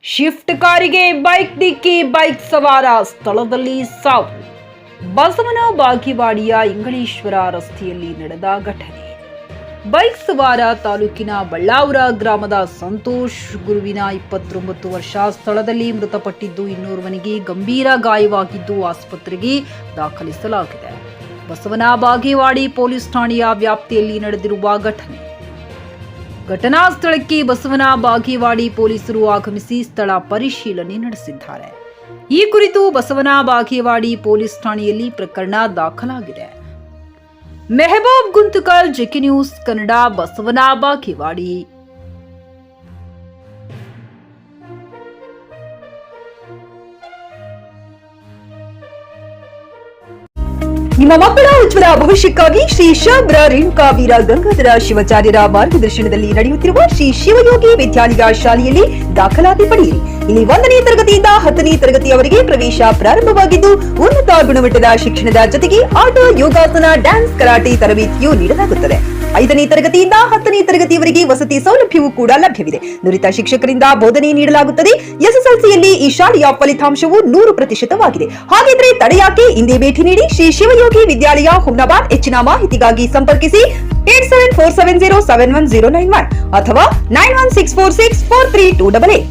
Shift ಕಾರಿಗೆ bike ಡಿಕ್ಕಿ, bike ಸವಾರ ಸ್ಥಳದಲ್ಲಿ ಸಾವು. ಬಸವನ ಬಾಗೇವಾಡಿಯ ಇಂಗಳೇಶ್ವರ ರಸ್ತೆಯಲ್ಲಿ ನಡೆದ ಘಟನೆ. ಬೈಕ್ ಸವಾರ ತಾಲೂಕಿನ ಬಳ್ಳಾವುರ ಗ್ರಾಮದ ಸಂತೋಷ್ ಗುರುವಿನ 29 ವರ್ಷ ಸ್ಥಳದಲ್ಲಿ ಮೃತಪಟ್ಟಿದ್ದು, ಇನ್ನೋರ್ವನಿಗೆ ಗಂಭೀರ ಗಾಯವಾಗಿದ್ದು ಆಸ್ಪತ್ರೆಗೆ ದಾಖಲಿಸಲಾಗಿದೆ. ಬಸವನ ಬಾಗೇವಾಡಿ ಪೊಲೀಸ್ ಠಾಣೆಯ ವ್ಯಾಪ್ತಿಯಲ್ಲಿ ನಡೆದಿರುವ ಘಟನೆ. ಘಟನಾ ಸ್ಥಳಕ್ಕೆ ಬಸವನ ಬಾಗೇವಾಡಿ ಪೊಲೀಸರು ಆಗಮಿಸಿ ಸ್ಥಳ ಪರಿಶೀಲನೆ ನಡೆಸಿದ್ದಾರೆ. ಈ ಕುರಿತು ಬಸವನ ಬಾಗೇವಾಡಿ ಪೊಲೀಸ್ ಠಾಣೆಯಲ್ಲಿ ಪ್ರಕರಣ ದಾಖಲಾಗಿದೆ. Mehboob Guntakal, JK news Kannada, Basavana Bagewadi. ನಿಮ್ಮ ಮಕ್ಕಳ ಉಜ್ವಲ ಭವಿಷ್ಯಕ್ಕಾಗಿ ಶ್ರೀ ಶಾಬ್ರ ರೇಣುಕಾ ವೀರ ಗಂಗಾಧರ ಶಿವಾಚಾರ್ಯರ ಮಾರ್ಗದರ್ಶನದಲ್ಲಿ ನಡೆಯುತ್ತಿರುವ ಶ್ರೀ ಶಿವಯೋಗಿ ವಿದ್ಯಾಲಯ ಶಾಲೆಯಲ್ಲಿ ದಾಖಲಾತಿ ಪಡೆಯಿರಿ. ಇಲ್ಲಿ 1ನೇ ತರಗತಿಯಿಂದ 10ನೇ ತರಗತಿಯವರೆಗೆ ಪ್ರವೇಶ ಪ್ರಾರಂಭವಾಗಿದ್ದು, ಉನ್ನತ ಗುಣಮಟ್ಟದ ಶಿಕ್ಷಣದ ಜೊತೆಗೆ ಆಟ, ಯೋಗಾಸನ, ಡ್ಯಾನ್ಸ್, ಕರಾಟೆ ತರಬೇತಿಯೂ ನೀಡಲಾಗುತ್ತದೆ. 5ನೇ ತರಗತಿಯಿಂದ 10ನೇ ತರಗತಿಯವರೆಗೆ ವಸತಿ ಸೌಲಭ್ಯವೂ ಕೂಡ ಲಭ್ಯವಿದೆ. ನುರಿತ ಶಿಕ್ಷಕರಿಂದ ಬೋಧನೆ ನೀಡಲಾಗುತ್ತದೆ. ಎಸ್ಎಸ್ಎಲ್ಸಿಯಲ್ಲಿ ಈ ಶಾಲೆಯ ಫಲಿತಾಂಶವು 100%ವಾಗಿದೆ. ಹಾಗಿದ್ರೆ ತಡೆಯಾಕೆ? ಇಂದೇ ಭೇಟಿ ನೀಡಿ ಶ್ರೀ ಶಿವಯೋಗಿ ವಿದ್ಯಾಲಯ, ಹುಮ್ನಾಬಾದ್. ಹೆಚ್ಚಿನ ಮಾಹಿತಿಗಾಗಿ ಸಂಪರ್ಕಿಸಿ 8747071091 ಅಥವಾ 9164643288.